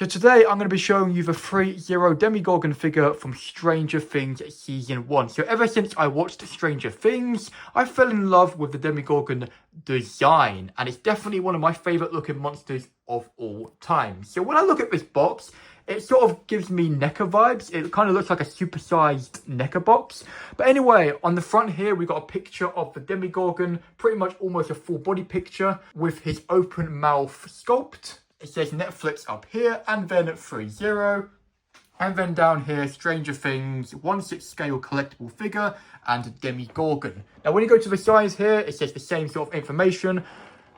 So today I'm going to be showing you the Threezero Demogorgon figure from Stranger Things Season 1. So ever since I watched Stranger Things, I fell in love with the Demogorgon design. And it's definitely one of my favourite looking monsters of all time. So when I look at this box, it sort of gives me NECA vibes. It kind of looks like a supersized NECA box. But anyway, on the front here, we got a picture of the Demogorgon. Pretty much almost a full body picture with his open mouth sculpt. It says Netflix up here, and then at Threezero. And then down here, Stranger Things, 1/6 scale collectible figure, and Demogorgon. Now, when you go to the sides here, it says the same sort of information.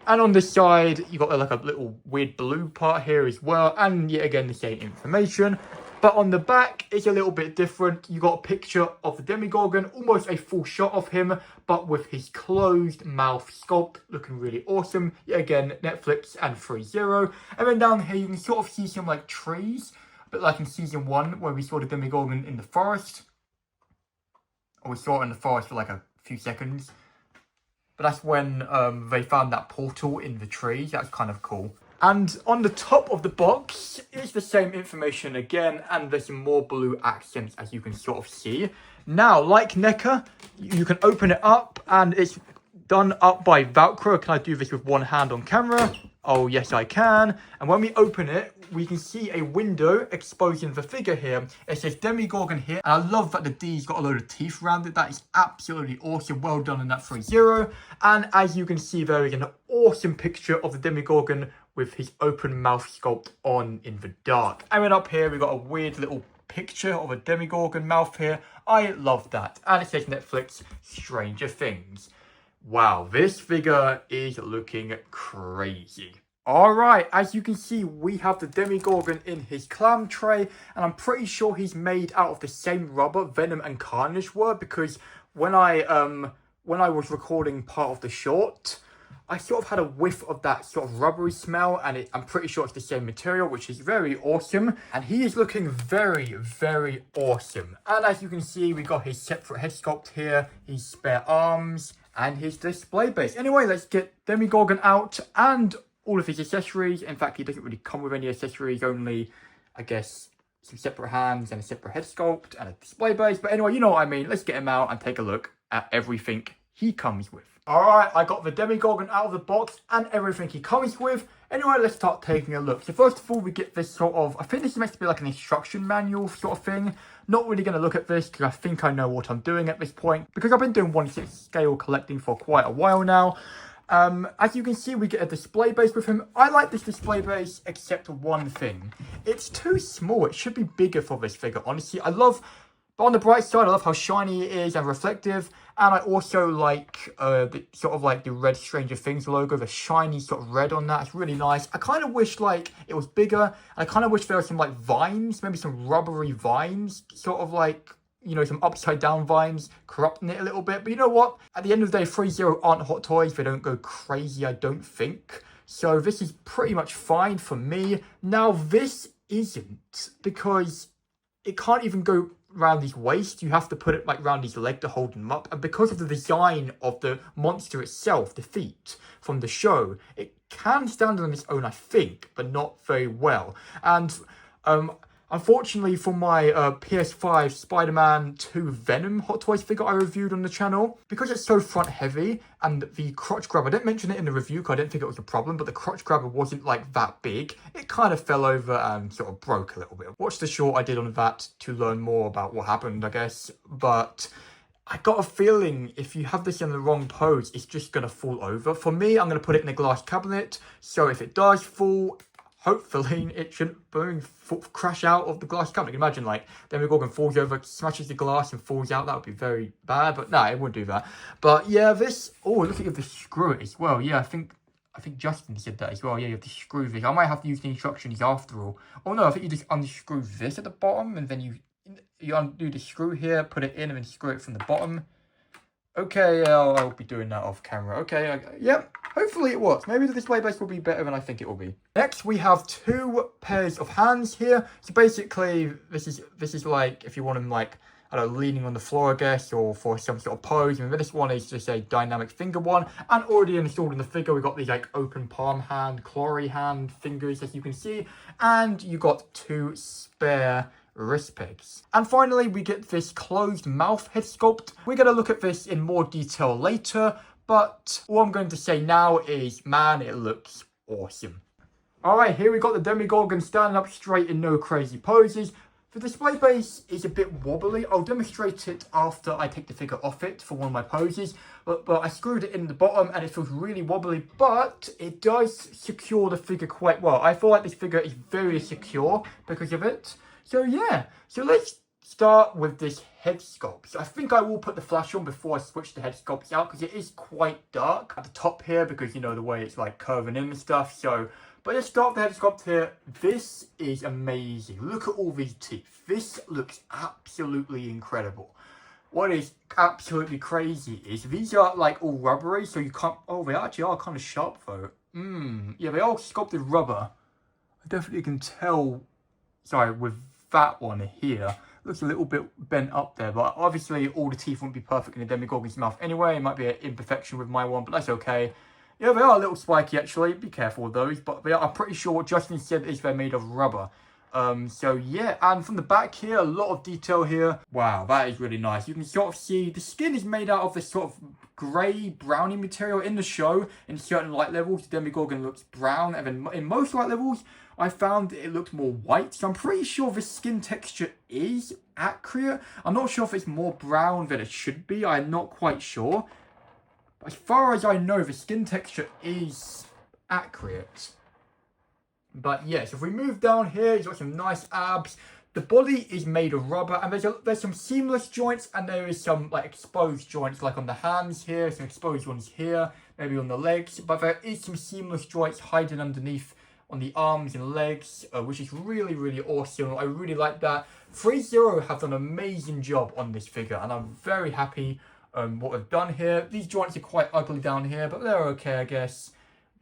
And on this side, you got like a little weird blue part here as well. And yet again, the same information. But on the back, it's a little bit different. You got a picture of the Demogorgon, almost a full shot of him, but with his closed mouth sculpt, looking really awesome. Yet again, Netflix and Threezero. And then down here, you can sort of see some like trees, a bit like in Season 1, where we saw the Demogorgon in the forest. Or we saw it in the forest for like a few seconds. But that's when they found that portal in the trees. That's kind of cool. And on the top of the box is the same information again, and there's some more blue accents, as you can sort of see. Now, like NECA, you can open it up, and it's done up by Velcro. Can I do this with one hand on camera? Oh, yes, I can. And when we open it, we can see a window exposing the figure here. It says Demogorgon here. And I love that the D's got a load of teeth around it. That is absolutely awesome. Well done in that Threezero. And as you can see, there is an awesome picture of the Demogorgon with his open mouth sculpt on in the dark. And then up here, we got a weird little picture of a Demogorgon mouth here. I love that. And it says Netflix Stranger Things. Wow, this figure is looking crazy. Alright, as you can see, we have the Demogorgon in his clam tray, and I'm pretty sure he's made out of the same rubber Venom and Carnage were, because when I was recording part of the short, I sort of had a whiff of that sort of rubbery smell, and I'm pretty sure it's the same material, which is very awesome. And he is looking very, very awesome. And as you can see, we got his separate head sculpt here, his spare arms, and his display base. Anyway, let's get Demogorgon out and all of his accessories. In fact, he doesn't really come with any accessories, only, I guess, some separate hands and a separate head sculpt and a display base. But anyway, you know what I mean. Let's get him out and take a look at everything he comes with. Alright, I got the Demogorgon out of the box and everything he comes with. Anyway, let's start taking a look. So first of all, we get this sort of, I think this is meant to be like an instruction manual sort of thing. Not really going to look at this because I think I know what I'm doing at this point, because I've been doing 1/6 scale collecting for quite a while now. As you can see, we get a display base with him. I like this display base, except one thing. It's too small. It should be bigger for this figure, honestly. But on the bright side, I love how shiny it is and reflective. And I also like the sort of like the red Stranger Things logo, the shiny sort of red on that. It's really nice. I kind of wish like it was bigger. I kind of wish there were some like vines, maybe some rubbery vines, sort of like, you know, some upside down vines corrupting it a little bit. But you know what? At the end of the day, Threezero aren't Hot Toys. They don't go crazy, I don't think. So this is pretty much fine for me. Now this isn't, because it can't even go around his waist. You have to put it like around his leg to hold him up. And because of the design of the monster itself, the feet from the show, it can stand on its own, I think, but not very well. And unfortunately for my PS5 Spider-Man 2 Venom Hot Toys figure I reviewed on the channel, because it's so front heavy and the crotch grab, I didn't mention it in the review because I didn't think it was a problem, but the crotch grabber wasn't like that big. It kind of fell over and sort of broke a little bit. Watch the short I did on that to learn more about what happened, I guess. But I got a feeling if you have this in the wrong pose, it's just going to fall over. For me, I'm going to put it in a glass cabinet, so if it does fall, hopefully it shouldn't crash out of the glass cabinet. You can imagine like Demogorgon falls over, smashes the glass and falls out. That would be very bad, but no, it wouldn't do that. But yeah, this, oh, look at the screw it as well. Yeah, I think Justin said that as well. Yeah, you have to screw this. I might have to use the instructions after all. Oh no, I think you just unscrew this at the bottom, and then you undo the screw here, put it in, and then screw it from the bottom. Okay, I'll be doing that off camera. Okay, yep, hopefully it works. Maybe the display base will be better than I think it will be. Next, we have two pairs of hands here. So basically, this is like, if you want them like I don't know, leaning on the floor, I guess, or for some sort of pose. And this one is just a dynamic finger one. And already installed in the figure, we got these like open palm hand, clawy hand fingers, as you can see. And you got 2 spare wrist pegs. And finally, we get this closed mouth head sculpt. We're going to look at this in more detail later, but all I'm going to say now is, man, it looks awesome. Alright, here we got the Demogorgon standing up straight in no crazy poses. The display base is a bit wobbly. I'll demonstrate it after I take the figure off it for one of my poses. But I screwed it in the bottom and it feels really wobbly, but it does secure the figure quite well. I feel like this figure is very secure because of it. So yeah, so let's start with this head sculpt. So I think I will put the flash on before I switch the head sculpt out because it is quite dark at the top here because, you know, the way it's like curving in and stuff. So, but let's start with the head sculpt here. This is amazing. Look at all these teeth. This looks absolutely incredible. What is absolutely crazy is these are like all rubbery, so you can't, oh, they actually are kind of sharp though. Yeah, they are sculpted rubber. I definitely can tell, sorry, with that one here. Looks a little bit bent up there, but obviously all the teeth won't be perfect in the Demogorgon's mouth anyway. It might be an imperfection with my one, but that's okay. Yeah, they are a little spiky actually. Be careful with those, but I'm pretty sure what Justin said is they're made of rubber. So yeah, and from the back here, a lot of detail here. Wow, that is really nice. You can sort of see the skin is made out of this sort of grey brownie material in the show. In certain light levels, the Demogorgon looks brown, and then in most light levels, I found it looked more white. So I'm pretty sure the skin texture is accurate. I'm not sure if it's more brown than it should be. I'm not quite sure. But as far as I know, the skin texture is accurate. But yes, if we move down here, you've got some nice abs. The body is made of rubber, and there's some seamless joints, and there is some like exposed joints, like on the hands here, some exposed ones here, maybe on the legs. But there is some seamless joints hiding underneath on the arms and legs, which is really, really awesome. I really like that. Threezero have done an amazing job on this figure, and I'm very happy what they've done here. These joints are quite ugly down here, but they're okay, I guess.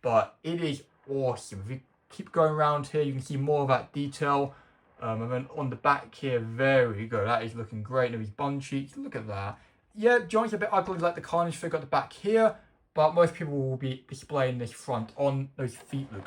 But it is awesome. If you keep going around here, you can see more of that detail. And then on the back here, there we go. That is looking great. Now his bun cheeks, look at that. Yeah, joints are a bit ugly like the Carnage figure at the back here, but most people will be displaying this front on. Those feet look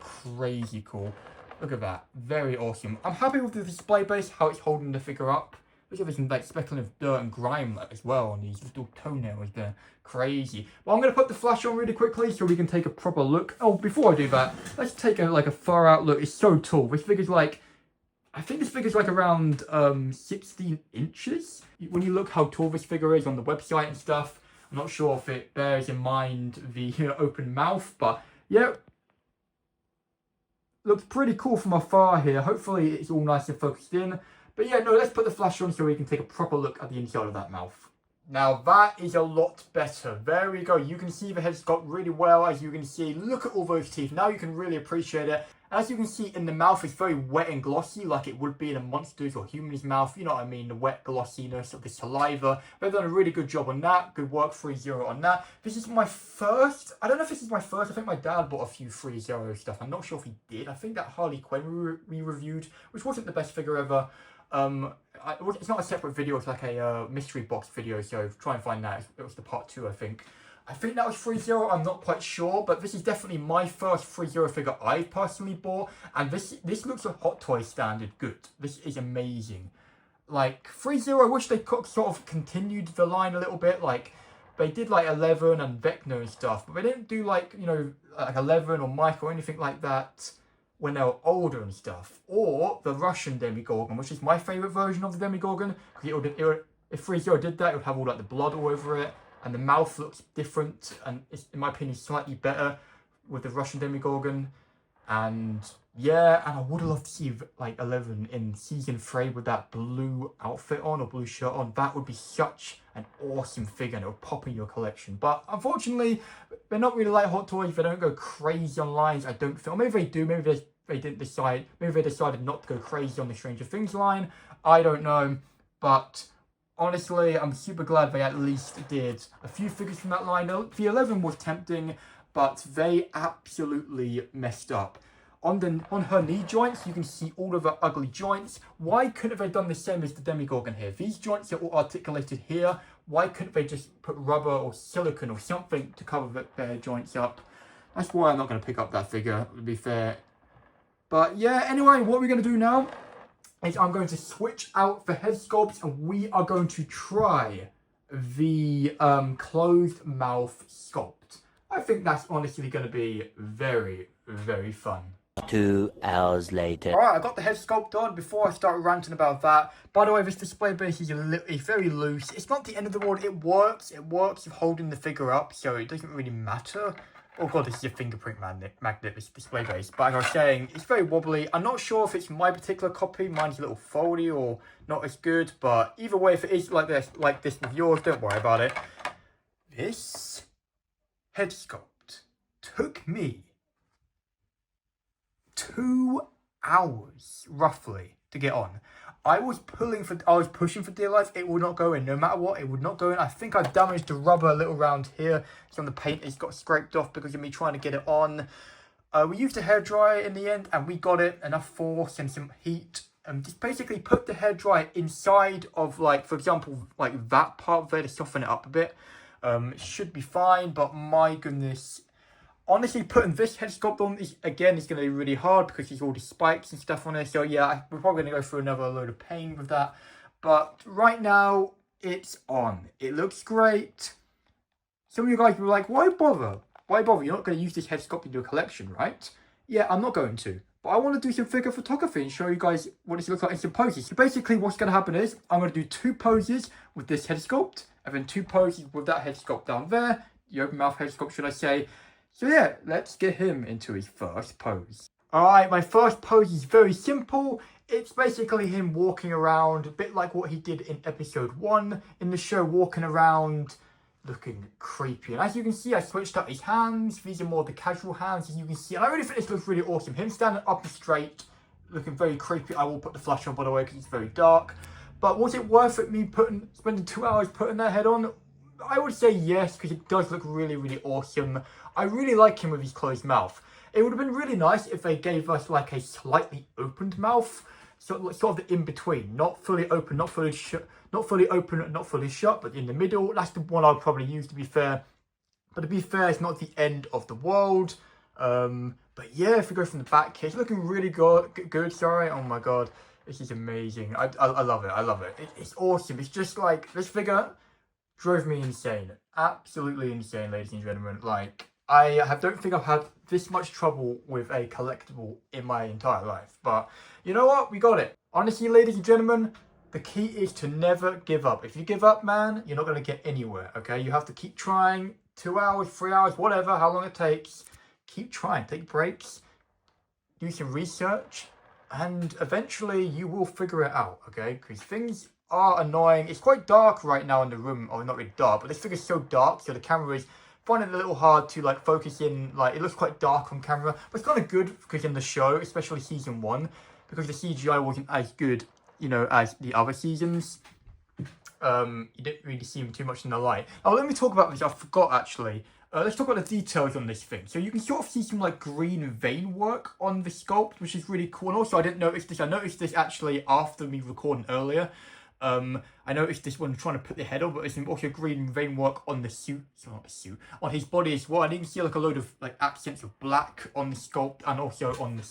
crazy cool. Look at that, very awesome. I'm happy with the display base, how it's holding the figure up. Look at this like speckling of dirt and grime as well on these little toenails there. Crazy. Well, I'm going to put the flash on really quickly so we can take a proper look. Oh, before I do that, let's take a far out look. It's so tall. This figure's like, I think this figure's like around 16 inches. When you look how tall this figure is on the website and stuff, I'm not sure if it bears in mind the open mouth, but yeah. Looks pretty cool from afar here. Hopefully it's all nice and focused in. But yeah, no, let's put the flash on so we can take a proper look at the inside of that mouth. Now that is a lot better. There we go. You can see the head sculpt really well. As you can see, look at all those teeth. Now you can really appreciate it. As you can see in the mouth, it's very wet and glossy like it would be in a monster's or human's mouth. You know what I mean? The wet glossiness of the saliva. They've done a really good job on that. Good work, Threezero, on that. This is my first. I don't know if this is my first. I think my dad bought a few Threezero stuff. I'm not sure if he did. I think that Harley Quinn we reviewed, which wasn't the best figure ever. It's not a separate video, it's like a mystery box video, so try and find that. It was the part 2, I think. I think that was Threezero, I'm not quite sure, but this is definitely my first Threezero figure I've personally bought, and this looks a Hot Toy standard good. This is amazing. Like, Threezero, I wish they could sort of continued the line a little bit, like, they did like 11 and Vecna and stuff, but they didn't do like, you know, like 11 or Mike or anything like that when they were older and stuff, or the Russian Demogorgon, which is my favourite version of the Demogorgon, because if Threezero did that, it would have all like the blood all over it, and the mouth looks different, and it's, in my opinion, slightly better with the Russian Demogorgon. And yeah, and I would have loved to see like 11 in season 3 with that blue outfit on, or blue shirt on. That would be such an awesome figure, and it would pop in your collection. But unfortunately, they're not really like Hot Toys. They don't go crazy on lines, I don't feel. Maybe they do, maybe they didn't decide, maybe they decided not to go crazy on the Stranger Things line. I don't know, but honestly, I'm super glad they at least did a few figures from that line. The 11 was tempting, but they absolutely messed up. on her knee joints, you can see all of her ugly joints. Why couldn't they have done the same as the Demogorgon here? These joints are all articulated here. Why couldn't they just put rubber or silicone or something to cover their joints up? That's why I'm not going to pick up that figure, to be fair. But yeah, anyway, what we're going to do now is I'm going to switch out the head sculpts and we are going to try the closed mouth sculpt. I think that's honestly going to be very, very fun. 2 hours later. Alright, I got the head sculpt on. Before I start ranting about that, by the way, this display base is very loose. It's not the end of the world. It works. It works with holding the figure up, so it doesn't really matter. Oh god, this is a fingerprint magnet, this display base. But as I was saying, it's very wobbly. I'm not sure if it's my particular copy. Mine's a little foldy or not as good. But either way, if it is like this with yours, don't worry about it. This head sculpt took me 2 hours, roughly, to get on. I was pushing for dear life. It would not go in. No matter what, it would not go in. I think I've damaged the rubber a little around here. Some of the paint has got scraped off because of me trying to get it on. We used a hairdryer in the end and we got it enough force and some heat. Just basically put the hairdryer inside of, like, for example, like that part there to soften it up a bit. It should be fine, but my goodness. Honestly, putting this head sculpt on is going to be really hard because there's all the spikes and stuff on it. So yeah, we're probably going to go through another load of pain with that. But right now, it's on. It looks great. Some of you guys were like, why bother? Why bother? You're not going to use this head sculpt in your collection, right? Yeah, I'm not going to. But I want to do some figure photography and show you guys what this looks like in some poses. So basically, what's going to happen is, I'm going to do 2 poses with this head sculpt. And then 2 poses with that head sculpt down there. The open mouth head sculpt, should I say. So yeah, let's get him into his first pose. Alright, my first pose is very simple. It's basically him walking around, a bit like what he did in episode 1 in the show, walking around looking creepy. And as you can see, I switched up his hands. These are more the casual hands, as you can see. And I really think this looks really awesome. Him standing up and straight, looking very creepy. I will put the flash on, by the way, because it's very dark. But was it worth it, me spending 2 hours putting that head on? I would say yes, because it does look really, really awesome. I really like him with his closed mouth. It would have been really nice if they gave us like a slightly opened mouth, sort of the in between, not fully open, not fully shut, not fully open, not fully shut, but in the middle. That's the one I'd probably use, to be fair. But to be fair, it's not the end of the world. But yeah, if we go from the back here, it's looking really good. Sorry, oh my god, this is amazing. I love it. I love it. It's awesome. It's just like this figure drove me insane. Absolutely insane, ladies and gentlemen. Like, I don't think I've had this much trouble with a collectible in my entire life. But you know what? We got it. Honestly, ladies and gentlemen, the key is to never give up. If you give up, man, you're not going to get anywhere, okay? You have to keep trying. 2 hours, 3 hours, whatever, how long it takes. Keep trying. Take breaks. Do some research. And eventually, you will figure it out, okay? Because things are annoying. It's quite dark right now in the room, or not really dark, but this figure's so dark, so the camera is finding it a little hard to like focus in. Like, it looks quite dark on camera, but it's kind of good because in the show, especially season 1, because the CGI wasn't as good, you know, as the other seasons. You didn't really see him too much in the light. Oh, let me talk about this. I forgot actually. Let's talk about the details on this thing. So you can sort of see some like green vein work on the sculpt, which is really cool. And also, I didn't notice this. I noticed this actually after me recording earlier. I noticed this when trying to put the head on, but there's also green vein work on the suit, sorry, not the suit, on his body as well. I didn't see like a load of like accents of black on the sculpt and also on the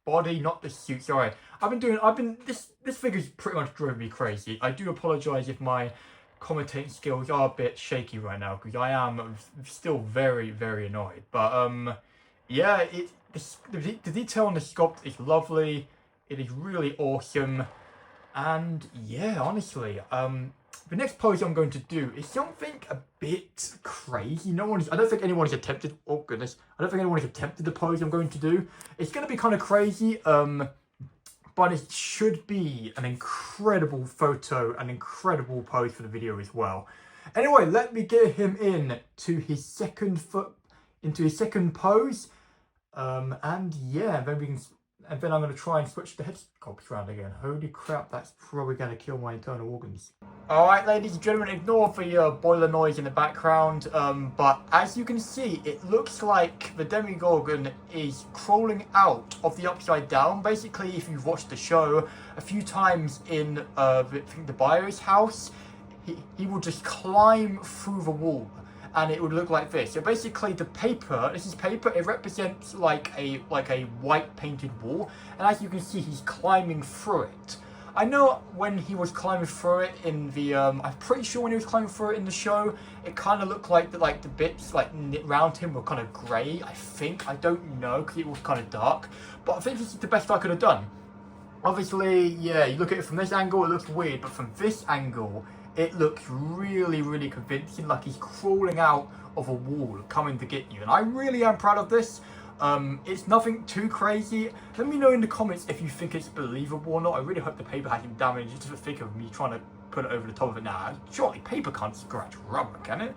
body, not the suit. Sorry, this figure's pretty much drove me crazy. I do apologize if my commentating skills are a bit shaky right now because I am still very, very annoyed. But yeah, the detail on the sculpt is lovely. It is really awesome. And yeah, honestly, the next pose I'm going to do is something a bit crazy. I don't think anyone has attempted, oh goodness, I don't think anyone has attempted the pose I'm going to do. It's going to be kind of crazy, but it should be an incredible photo, an incredible pose for the video as well. Anyway, let me get him into his second pose. And yeah, then we can And then I'm going to try and switch the head sculpt around again. Holy crap, that's probably going to kill my internal organs. Alright, ladies and gentlemen, ignore the boiler noise in the background. But as you can see, it looks like the Demogorgon is crawling out of the Upside Down. Basically, if you've watched the show a few times in the buyer's house, he will just climb through the wall. And it would look like this. So basically the paper, this is paper, it represents like a white painted wall. And as you can see, he's climbing through it. I know when he was climbing through it in the, I'm pretty sure when he was climbing through it in the show, it kind of looked like the bits like around him were kind of grey, I think. I don't know, because it was kind of dark. But I think this is the best I could have done. Obviously, yeah, you look at it from this angle, it looks weird. But from this angle, it looks really, really convincing, like he's crawling out of a wall, coming to get you. And I really am proud of this. It's nothing too crazy. Let me know in the comments if you think it's believable or not. I really hope the paper hasn't damaged. Just to think of me trying to put it over the top of it now. Surely paper can't scratch rubber, can it?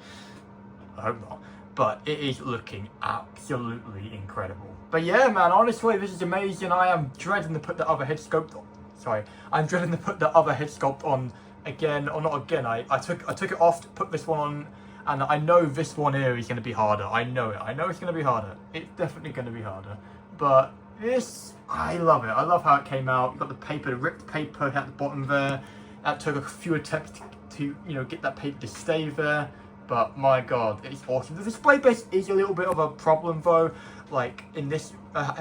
I hope not. But it is looking absolutely incredible. But yeah, man, honestly, this is amazing. I am dreading to put the other head sculpt on. Sorry, I'm dreading to put the other head sculpt on again, or not again. I took it off to put this one on, and I know this one here is going to be harder. I know it. I know it's going to be harder. It's definitely going to be harder. But this, I love it. I love how it came out. You got the paper, the ripped paper at the bottom there. That took a few attempts to get that paper to stay there. But my god, it's awesome. The display base is a little bit of a problem though. Like in this,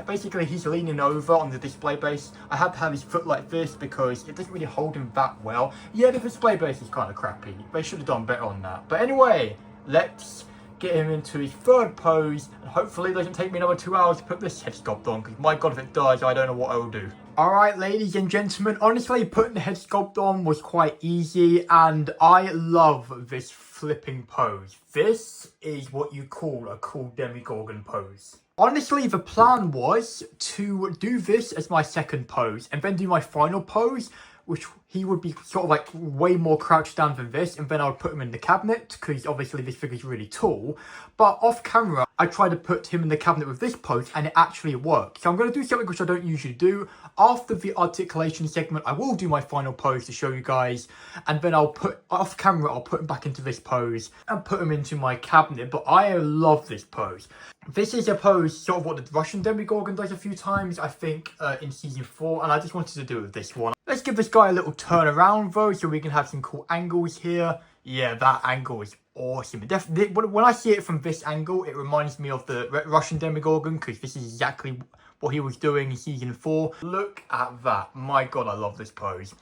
basically he's leaning over on the display base. I had to have his foot like this because it doesn't really hold him that well. Yeah, the display base is kind of crappy. They should have done better on that. But anyway, let's get him into his third pose. And hopefully it doesn't take me another 2 hours to put this head sculpt on. Because my god, if it does, I don't know what I will do. Alright, ladies and gentlemen, honestly, putting the head sculpt on was quite easy, and I love this flipping pose. This is what you call a cool Demogorgon pose. Honestly, the plan was to do this as my second pose, and then do my final pose, which he would be sort of like way more crouched down than this, and then I would put him in the cabinet, because obviously this figure is really tall. But off camera, I tried to put him in the cabinet with this pose, and it actually worked. So I'm going to do something which I don't usually do. After the articulation segment, I will do my final pose to show you guys, and then I'll put, off camera, I'll put him back into this pose, and put him into my cabinet. But I love this pose. This is a pose, sort of what the Russian Demogorgon does a few times, I think, in Season 4, and I just wanted to do it with this one. Let's give this guy a little turn around, though, so we can have some cool angles here. Yeah, that angle is awesome. When I see it from this angle, it reminds me of the Russian Demogorgon, because this is exactly what he was doing in Season 4. Look at that. My god, I love this pose.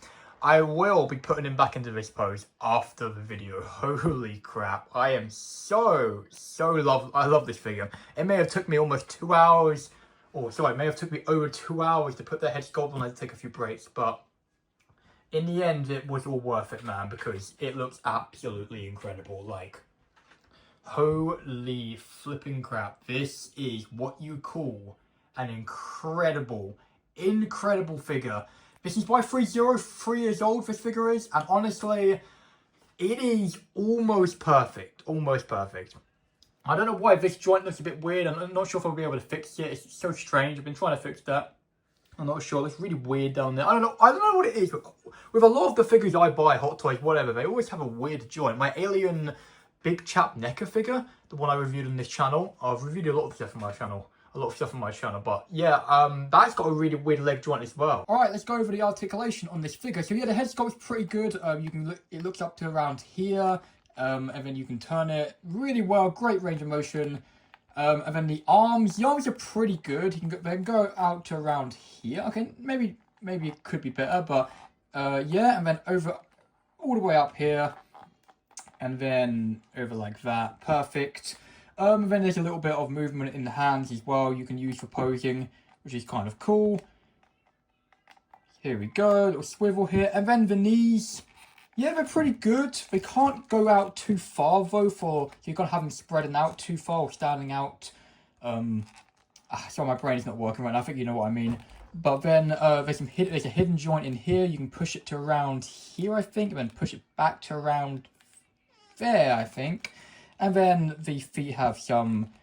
I will be putting him back into this pose after the video. Holy crap. I am I love this figure. It may have took me almost 2 hours. Oh, sorry, it may have took me over 2 hours to put the head sculpt on. I had to take a few breaks, but in the end, it was all worth it, man, because it looks absolutely incredible. Like, holy flipping crap. This is what you call an incredible figure. This is by Threezero, 3 years old this figure is, and honestly, it is almost perfect, I don't know why this joint looks a bit weird. I'm not sure if I'll be able to fix it. It's so strange. I've been trying to fix that. I'm not sure. It's really weird down there. I don't know what it is. But with a lot of the figures I buy, Hot Toys, whatever, they always have a weird joint. My Alien Big Chap NECA figure, the one I reviewed on this channel. I've reviewed a lot of stuff on my channel. But yeah, that's got a really weird leg joint as well. All right, let's go over the articulation on this figure. So yeah, the head sculpt's pretty good. It looks up to around here, and then you can turn it really well. Great range of motion. And then the arms are pretty good. You can go out to around here. Okay, maybe it could be better, but yeah, and then over all the way up here, and then over like that. Perfect. And then there's a little bit of movement in the hands as well you can use for posing, which is kind of cool. Here we go, little swivel here. And then the knees, yeah, they're pretty good. They can't go out too far though, so you've got to have them spreading out too far or standing out. Sorry, my brain is not working right now. I think you know what I mean. But then there's a hidden joint in here. You can push it to around here, I think, and then push it back to around there, I think. And then the feet have some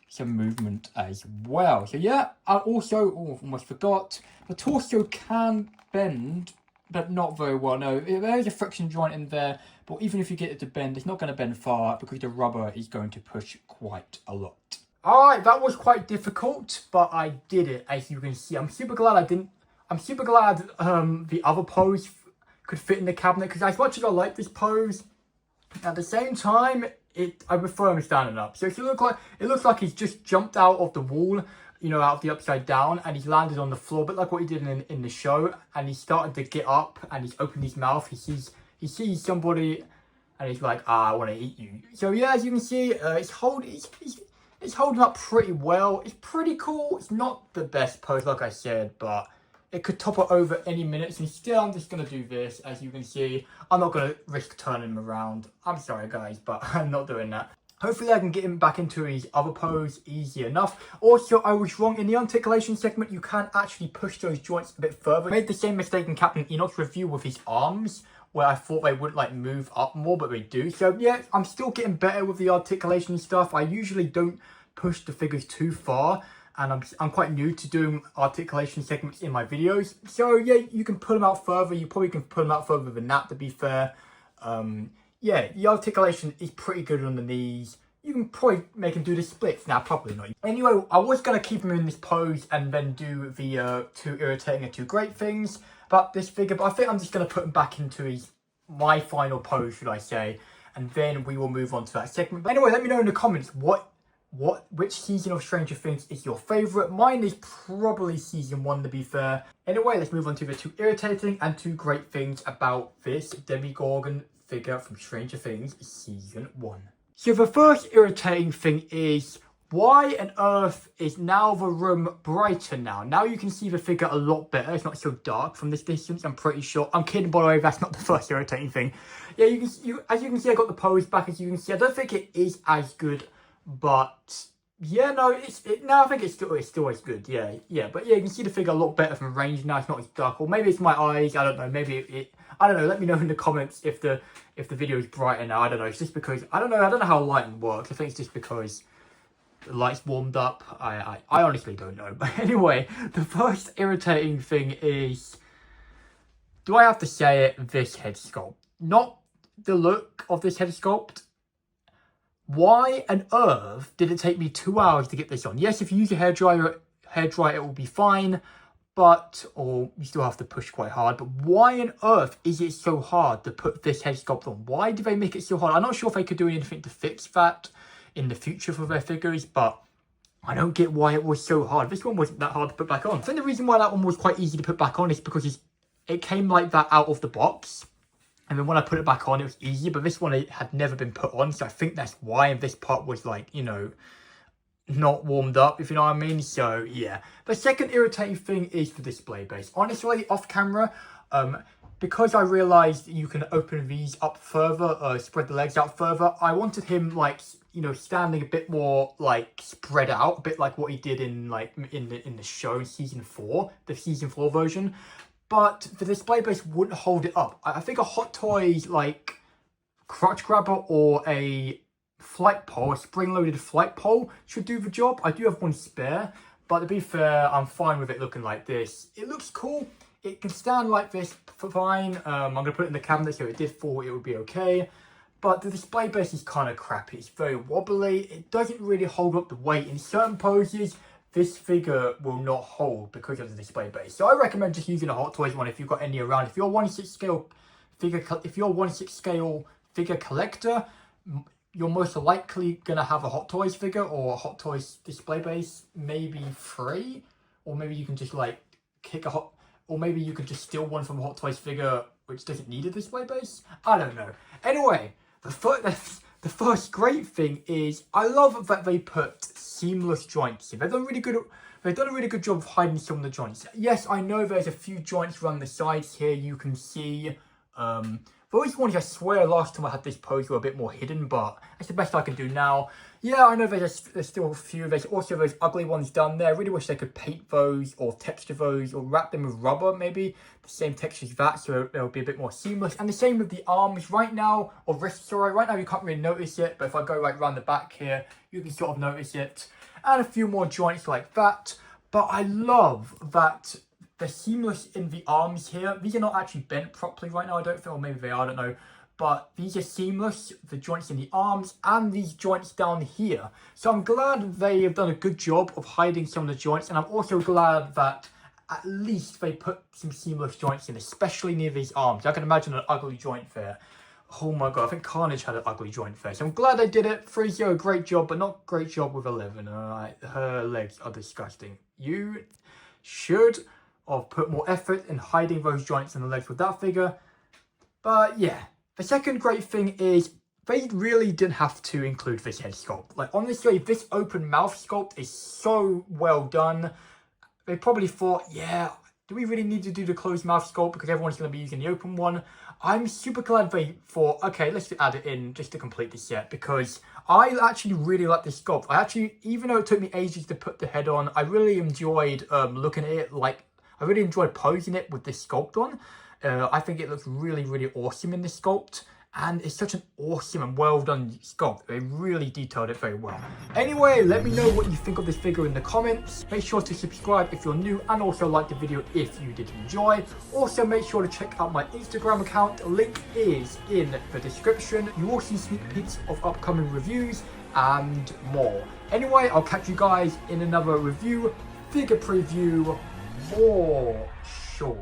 some movement as well. So yeah, I also almost forgot, the torso can bend, but not very well. No, there is a friction joint in there, but even if you get it to bend, it's not going to bend far because the rubber is going to push quite a lot. Alright, that was quite difficult, but I did it, as you can see. I'm super glad I didn't. I'm super glad the other pose could fit in the cabinet, because as much as I like this pose, at the same time, I prefer him standing up. So it looks like he's just jumped out of the wall, you know, out of the upside down, and he's landed on the floor, a bit like what he did in the show. And he's starting to get up, and he's opened his mouth. He sees somebody, and he's like, I want to eat you. So yeah, as you can see, it's holding up pretty well. It's pretty cool. It's not the best pose, like I said, but it could top it over any minute. So still, I'm just going to do this. As you can see, I'm not going to risk turning him around. I'm sorry, guys, but I'm not doing that. Hopefully, I can get him back into his other pose easy enough. Also, I was wrong. In the articulation segment, you can actually push those joints a bit further. I made the same mistake in Captain Enoch's review with his arms, where I thought they would like move up more, but they do. So yeah, I'm still getting better with the articulation stuff. I usually don't push the figures too far, and I'm quite new to doing articulation segments in my videos. So yeah, you can pull them out further. You probably can pull them out further than that, to be fair. Yeah, the articulation is pretty good on the knees. You can probably make him do the splits. Now, probably not. Anyway, I was going to keep him in this pose and then do the 2 irritating and 2 great things about this figure, but I think I'm just going to put him back into my final pose, should I say, and then we will move on to that segment. But anyway, let me know in the comments which season of Stranger Things is your favourite. Mine is probably season 1, to be fair. Anyway, let's move on to the 2 irritating and 2 great things about this Demogorgon figure from Stranger Things season 1. So the first irritating thing is, why on earth is now the room brighter now? Now you can see the figure a lot better. It's not so dark from this distance, I'm pretty sure. I'm kidding, by the way, that's not the first irritating thing. Yeah, as you can see, I got the pose back. As you can see, I don't think it is as good, but yeah, no, I think it's still as good. Yeah, but yeah, you can see the figure a lot better from range now. It's not as dark, or maybe it's my eyes. I don't know. Maybe I don't know. Let me know in the comments if the video is brighter now. I don't know. It's just because I don't know how lighting works. I think it's just because the light's warmed up. I honestly don't know. But anyway, the first irritating thing is, do I have to say it? This head sculpt, not the look of this head sculpt. Why on earth did it take me 2 hours to get this on? Yes, if you use a hairdryer, it will be fine, or you still have to push quite hard. But why on earth is it so hard to put this head sculpt on? Why do they make it so hard? I'm not sure if they could do anything to fix that in the future for their figures, but I don't get why it was so hard. This one wasn't that hard to put back on. I think the reason why that one was quite easy to put back on is because it came like that out of the box. And then when I put it back on, it was easier. But this one, it had never been put on. So I think that's why. And this part was like, you know, not warmed up, if you know what I mean. So yeah. The second irritating thing is the display base. Honestly, off camera, because I realised you can open these up further, spread the legs out further, I wanted him like, you know, standing a bit more like spread out, a bit like what he did in the show in season 4, the season 4 version. But the display base wouldn't hold it up. I think a Hot Toys like crotch grabber or a flight pole, a spring-loaded flight pole should do the job. I do have one spare, but to be fair, I'm fine with it looking like this. It looks cool. It can stand like this fine. I'm going to put it in the cabinet, so if it did fall, it would be okay. But the display base is kind of crappy. It's very wobbly. It doesn't really hold up the weight. In certain poses, this figure will not hold because of the display base. So I recommend just using a Hot Toys one if you've got any around. If you're a 1/6 scale figure collector, you're most likely gonna have a Hot Toys figure or a Hot Toys display base, maybe free, or maybe you can just like or maybe you could just steal one from a Hot Toys figure which doesn't need a display base. I don't know. Anyway, the first great thing is I love that they put seamless joints in. They've done a really good job of hiding some of the joints. Yes, I know there's a few joints around the sides here you can see. Those ones, I swear last time I had this pose were a bit more hidden, but it's the best I can do now. Yeah, I know there's still a few. There's also those ugly ones down there. I really wish they could paint those or texture those or wrap them with rubber, maybe. The same texture as that, so it'll be a bit more seamless. And the same with the arms right now, or wrists, sorry. Right now you can't really notice it, but if I go right around the back here, you can sort of notice it. and a few more joints like that. But I love that they're seamless in the arms here. These are not actually bent properly right now, I don't think, or maybe they are, I don't know. But these are seamless, the joints in the arms and these joints down here. So I'm glad they have done a good job of hiding some of the joints, and I'm also glad that at least they put some seamless joints in, especially near these arms. I can imagine an ugly joint there. Oh my god, I think Carnage had an ugly joint there. So I'm glad they did it. Threezero, great job, but not great job with 11. Alright, her legs are disgusting. You should have put more effort in hiding those joints in the legs with that figure. But yeah, the second great thing is they really didn't have to include this head sculpt. Like, honestly, this open mouth sculpt is so well done. They probably thought, yeah, do we really need to do the closed mouth sculpt because everyone's going to be using the open one? I'm super glad they thought, okay, let's add it in just to complete this set, because I actually really like this sculpt. I actually, even though it took me ages to put the head on, I really enjoyed looking at it. Like, I really enjoyed posing it with this sculpt on. I think it looks really, really awesome in this sculpt. And it's such an awesome and well done sculpt. They really detailed it very well. Anyway, let me know what you think of this figure in the comments. Make sure to subscribe if you're new, and also like the video if you did enjoy. Also, make sure to check out my Instagram account. The link is in the description. You will see sneak peeks of upcoming reviews and more. Anyway, I'll catch you guys in another review, figure preview, for sure.